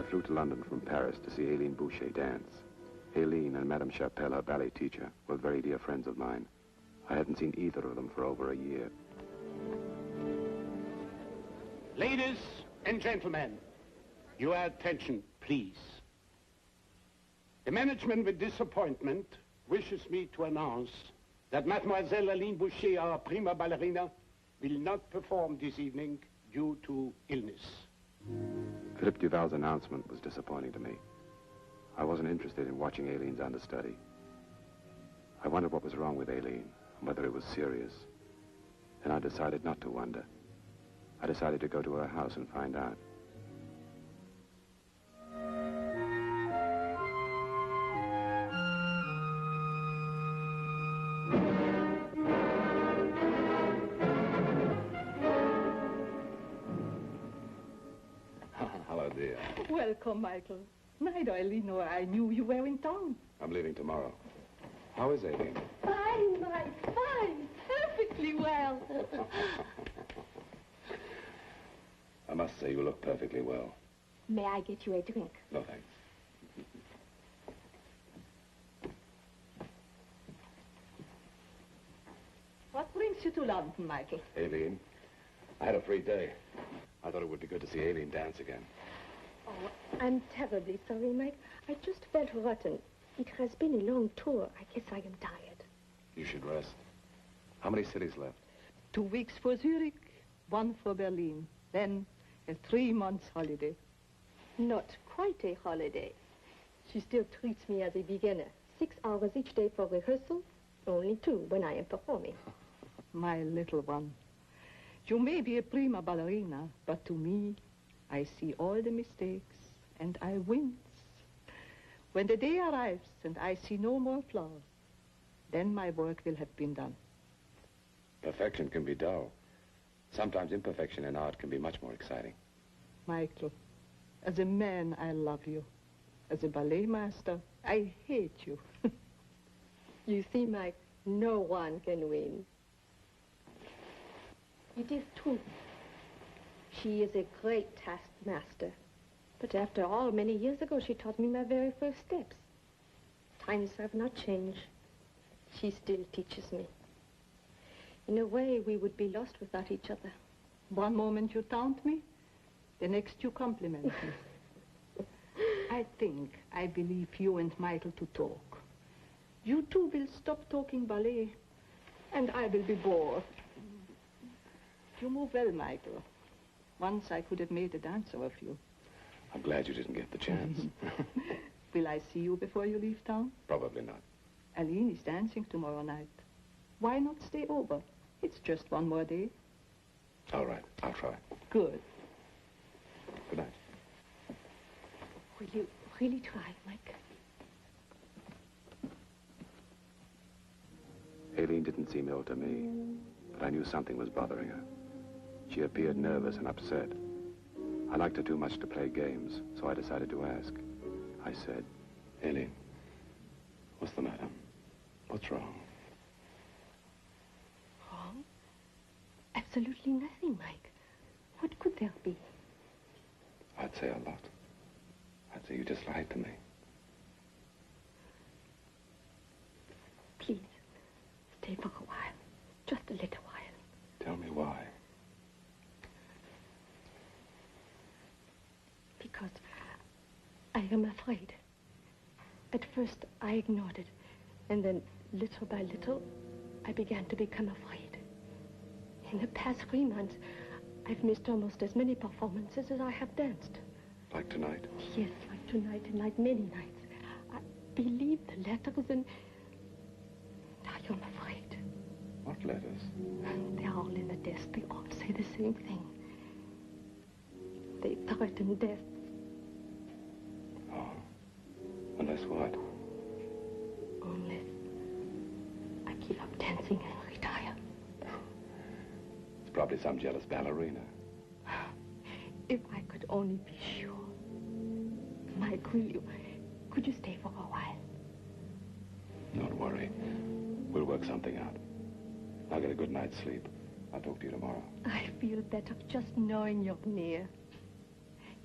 flew to London from Paris to see Aileen Boucher dance. Aileen and Madame Chapelle, her ballet teacher, were very dear friends of mine. I hadn't seen either of them for over a year. Ladies and gentlemen, your attention, please. The management, with disappointment, wishes me to announce that Mademoiselle Aileen Boucher, our prima ballerina, will not perform this evening due to illness. Philippe Duval's announcement was disappointing to me. I wasn't interested in watching Aileen's understudy. I wondered what was wrong with Aileen, and whether it was serious. Then I decided not to wonder. I decided to go to her house and find out. Hello, dear. Welcome, Michael. Neither Aileen nor I knew you were in town. I'm leaving tomorrow. How is Aileen? Fine, Mike, fine. Perfectly well. I must say you look perfectly well. May I get you a drink? No, thanks. What brings you to London, Michael? Aileen, I had a free day. I thought it would be good to see Aileen dance again. Oh, I'm terribly sorry, Mike. I just felt rotten. It has been a long tour. I guess I am tired. You should rest. How many cities left? 2 weeks for Zurich, 1 for Berlin. Then a 3-month holiday. Not quite a holiday. She still treats me as a beginner. 6 hours each day for rehearsal, only 2 when I am performing. My little one. You may be a prima ballerina, but to me, I see all the mistakes and I wince. When the day arrives and I see no more flaws, then my work will have been done. Perfection can be dull. Sometimes imperfection in art can be much more exciting. Michael, as a man, I love you. As a ballet master, I hate you. You see, Mike, no one can win. It is true. She is a great taskmaster. But after all, many years ago, she taught me my very first steps. Times have not changed. She still teaches me. In a way, we would be lost without each other. One moment you taunt me, the next you compliment me. I believe you and Michael to talk. You two will stop talking ballet, and I will be bored. You move well, Michael. Once I could have made a dancer of you. I'm glad you didn't get the chance. Will I see you before you leave town? Probably not. Aileen is dancing tomorrow night. Why not stay over? It's just 1 more day. All right, I'll try. Good. Good night. Will you really try, Mike? Aileen didn't seem ill to me, but I knew something was bothering her. She appeared nervous and upset. I liked her too much to play games, so I decided to ask. I said, Aileen, what's the matter? What's wrong? Wrong? Absolutely nothing, Mike. What could there be? I'd say a lot. I'd say you just lied to me. Please, stay for a while. Just a little while. Tell me why. Because I am afraid. At first, I ignored it. And then, little by little, I began to become afraid. In the past 3 months, I've missed almost as many performances as I have danced. Like tonight? Yes, like tonight and like many nights. I believe the letters and I am afraid. What letters? They're all in the desk. They all say the same thing. They threaten death. Oh. Unless what? Unless I give up dancing and retire. It's probably some jealous ballerina. If I could only be sure. Mike, could you stay for a while? Don't worry. We'll work something out. I'll get a good night's sleep. I'll talk to you tomorrow. I feel better just knowing you're near.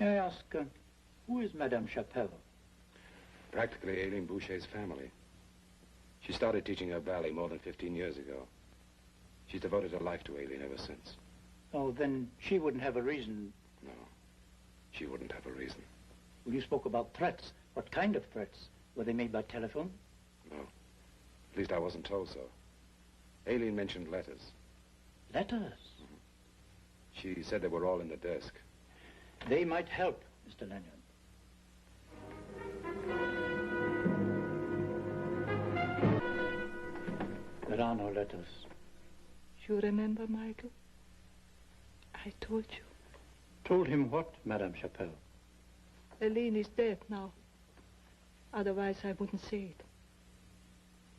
May I ask, who is Madame Chapelle? Practically Aileen Boucher's family. She started teaching her ballet more than 15 years ago. She's devoted her life to Aileen ever since. Oh, then she wouldn't have a reason. No, she wouldn't have a reason. Well, you spoke about threats. What kind of threats? Were they made by telephone? No. At least I wasn't told so. Aileen mentioned letters. Letters? She said they were all in the desk. They might help, Mr. Lanyard. There are no letters. You remember, Michael? I told you. Told him what, Madame Chapelle? Aileen is dead now. Otherwise, I wouldn't say it.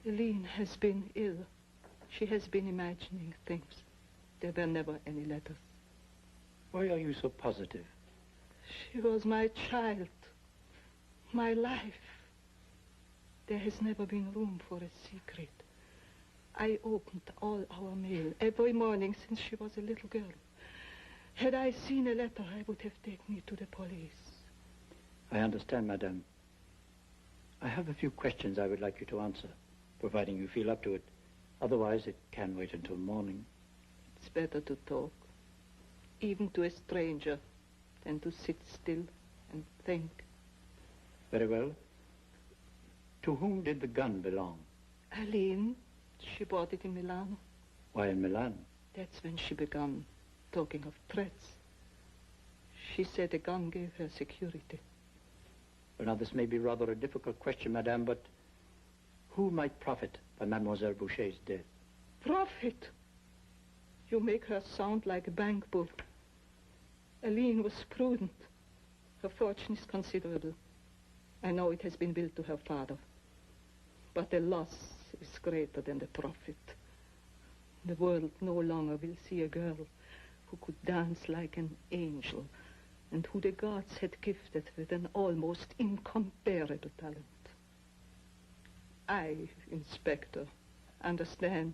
Aileen has been ill. She has been imagining things. There were never any letters. Why are you so positive? She was my child, my life. There has never been room for a secret. I opened all our mail every morning since she was a little girl. Had I seen a letter, I would have taken it to the police. I understand, Madame. I have a few questions I would like you to answer, providing you feel up to it. Otherwise, it can wait until morning. It's better to talk, even to a stranger, than to sit still and think. Very well. To whom did the gun belong? Aileen, she bought it in Milan. Why in Milan? That's when she began talking of threats. She said the gun gave her security. Well, now, this may be rather a difficult question, Madame, but who might profit by Mademoiselle Boucher's death? Profit? You make her sound like a bank bull. Aileen was prudent. Her fortune is considerable. I know it has been billed to her father. But the loss is greater than the profit. The world no longer will see a girl who could dance like an angel and who the gods had gifted with an almost incomparable talent. I, Inspector, understand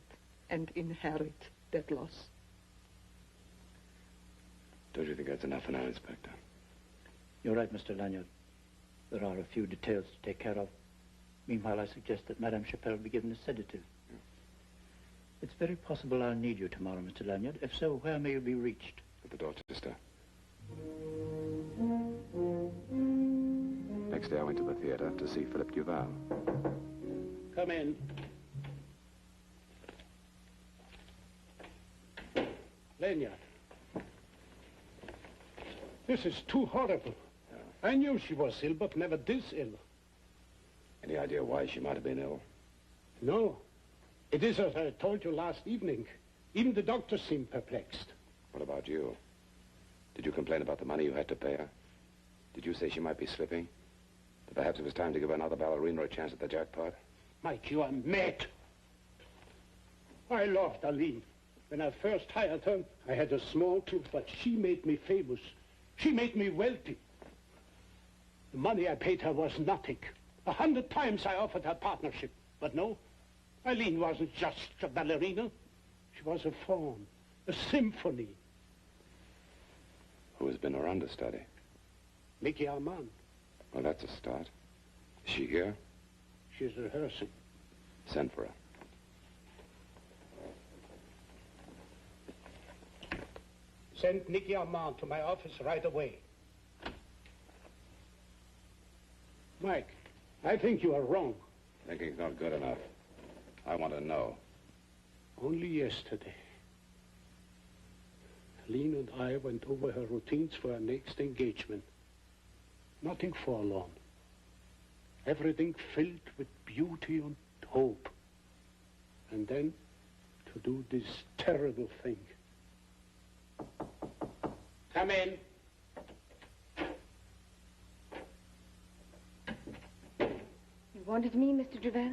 and inherit that loss. Don't you think that's enough for now, Inspector? You're right, Mr. Lanyard. There are a few details to take care of. Meanwhile, I suggest that Madame Chapelle be given a sedative. Yeah. It's very possible I'll need you tomorrow, Mr. Lanyard. If so, where may you be reached? At the Dorchester. Next day I went to the theater to see Philippe Duval. Come in. Lanyard. This is too horrible. Yeah. I knew she was ill, but never this ill. Any idea why she might have been ill? No. It is as I told you last evening. Even the doctor seemed perplexed. What about you? Did you complain about the money you had to pay her? Did you say she might be slipping? That perhaps it was time to give another ballerina a chance at the jackpot? Mike, you are mad. I loved Aileen. When I first hired her, I had a small clue, but she made me famous. She made me wealthy. The money I paid her was nothing. 100 times I offered her partnership. But no, Aileen wasn't just a ballerina. She was a form, a symphony. Who has been her understudy? Nicky Armand. Well, that's a start. Is she here? She's rehearsing. Send for her. Send Nicky Armand to my office right away. Mike, I think you are wrong. Thinking's not good enough. I want to know. Only yesterday, Aileen and I went over her routines for our next engagement. Nothing forlorn. Everything filled with beauty and hope. And then to do this terrible thing. Come in. You wanted me, Mr. Duval?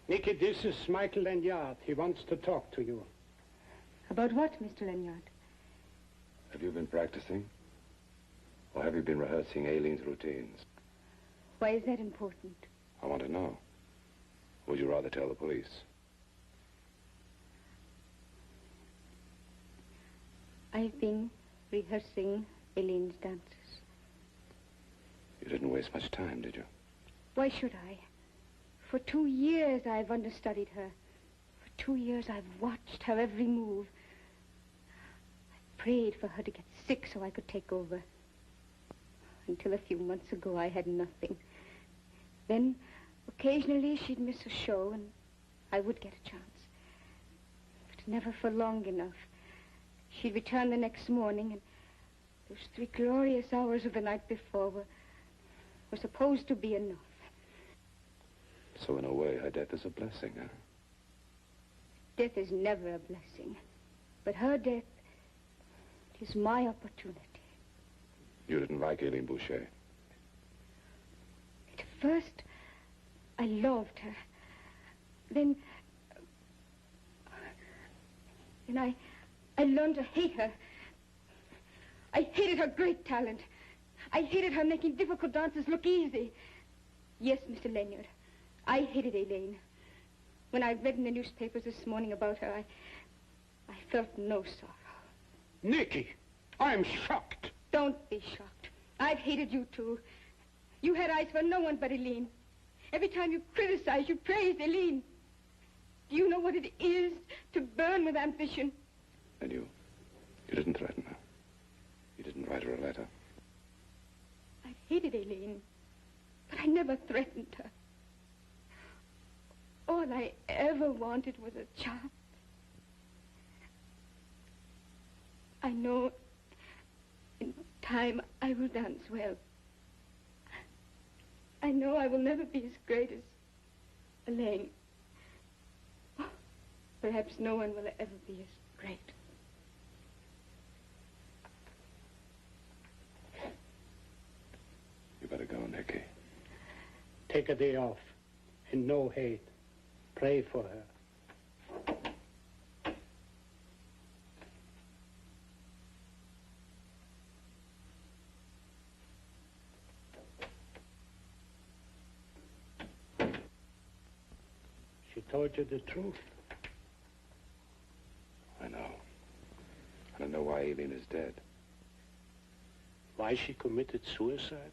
Nicky, this is Michael Lanyard. He wants to talk to you. About what, Mr. Lanyard? Have you been practicing? Or have you been rehearsing Aileen's routines? Why is that important? I want to know. Would you rather tell the police? I've been rehearsing Aileen's dances. didn't waste much time, did you? Why should I? For 2 years I've understudied her. For 2 years I've watched her every move. I prayed for her to get sick so I could take over. Until a few months ago I had nothing. Then occasionally she'd miss a show and I would get a chance. But never for long enough. She'd return the next morning and those 3 glorious hours of the night before were supposed to be enough. So in a way, her death is a blessing, huh? Death is never a blessing. But her death is my opportunity. You didn't like Aileen Boucher? At first, I loved her. Then I learned to hate her. I hated her great talent. I hated her making difficult dances look easy. Yes, Mr. Lanyard, I hated Aileen. When I read in the newspapers this morning about her, I felt no sorrow. Nicky, I'm shocked. Don't be shocked. I've hated you, too. You had eyes for no one but Aileen. Every time you criticized, you praised Aileen. Do you know what it is to burn with ambition? And you didn't threaten her? You didn't write her a letter? I hated Aileen, but I never threatened her. All I ever wanted was a chance. I know in time I will dance well. I know I will never be as great as Elaine. Perhaps no one will ever be as great. You better go, Nicky. Take a day off and no hate. Pray for her. She told you the truth. I know. I don't know why Aileen is dead. Why she committed suicide?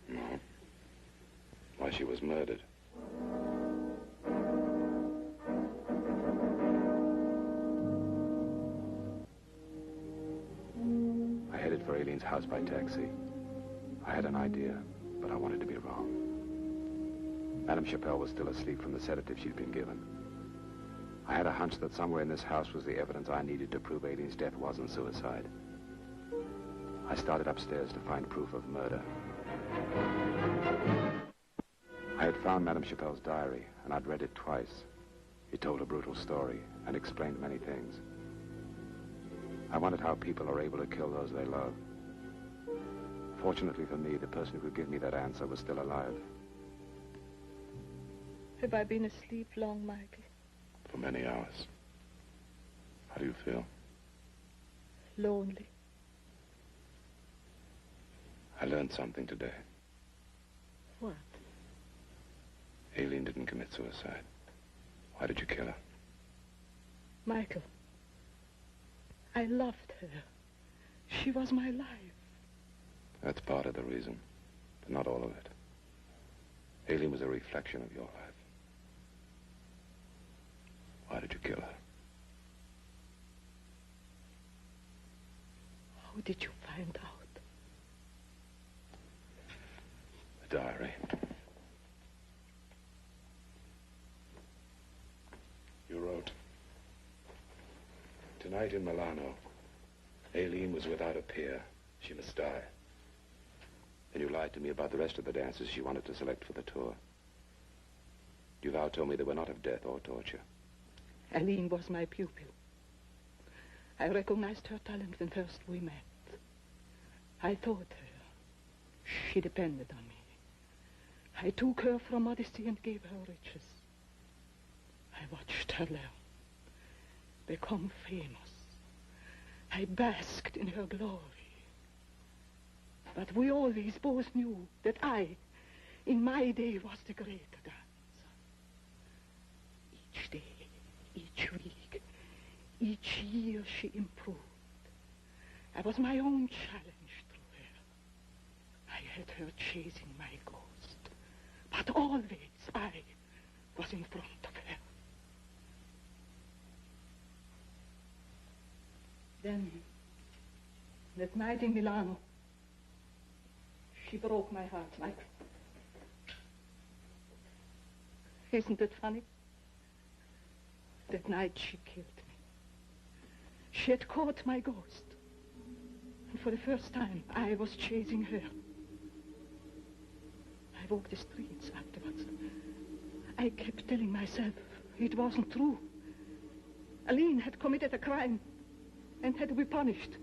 No. Why she was murdered. I headed for Aileen's house by taxi. I had an idea, but I wanted to be wrong. Madame Chappelle was still asleep from the sedative she'd been given. I had a hunch that somewhere in this house was the evidence I needed to prove Aileen's death wasn't suicide. I started upstairs to find proof of murder. I had found Madame Chappelle's diary, and I'd read it twice. It told a brutal story and explained many things. I wondered how people are able to kill those they love. Fortunately for me, the person who could give me that answer was still alive. Have I been asleep long, Michael? For many hours. How do you feel? Lonely. I learned something today. What? Aileen didn't commit suicide. Why did you kill her? Michael, I loved her. She was my life. That's part of the reason, but not all of it. Aileen was a reflection of your life. Why did you kill her? How did you find out? The diary. You wrote, "Tonight in Milano, Aileen was without a peer. She must die." Then you lied to me about the rest of the dancers she wanted to select for the tour. Duval told me they were not of death or torture. Aileen was my pupil. I recognized her talent when first we met. I taught her. She depended on me. I took her from modesty and gave her riches. I watched her learn, become famous. I basked in her glory. But we always both knew that I, in my day, was the greater dancer. Each day, each week, each year she improved. I was my own challenge through her. I had her chasing my ghost, but always I was in front of her. Then, that night in Milano, she broke my heart, Michael. Isn't it funny? That night she killed me. She had caught my ghost. And for the first time, I was chasing her. I walked the streets afterwards. I kept telling myself it wasn't true. Aline had committed a crime and had to be punished.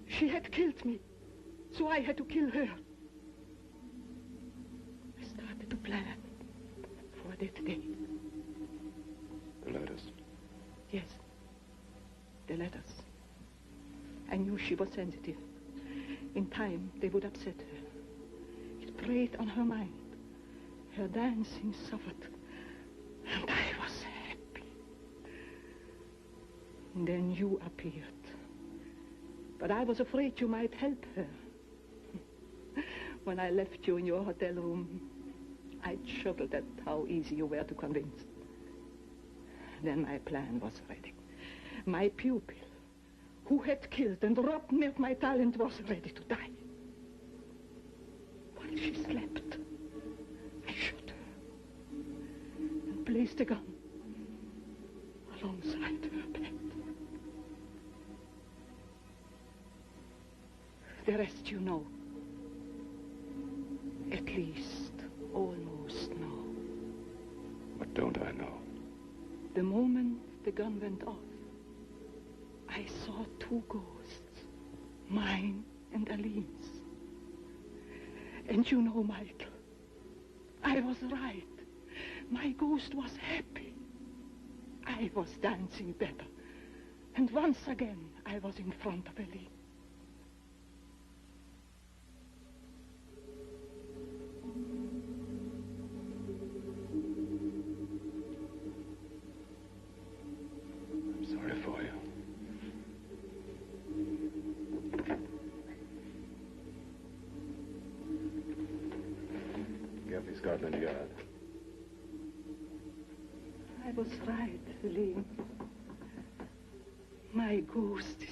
She had killed me, so I had to kill her. I started to plan for that day. The letters. Yes, the letters. I knew she was sensitive. In time, they would upset her. It preyed on her mind. Her dancing suffered, and I was happy. And then you appeared. But I was afraid you might help her. When I left you in your hotel room, I chuckled at how easy you were to convince. Then my plan was ready. My pupil, who had killed and robbed me of my talent, was ready to die. While she slept, I shot her and placed a gun alongside her bed. The rest you know. At least, almost know. What don't I know? The moment the gun went off, I saw two ghosts, mine and Aline's. And you know, Michael, I was right. My ghost was happy. I was dancing better. And once again, I was in front of Aline. Lanyard. I was right, Aline. My ghost is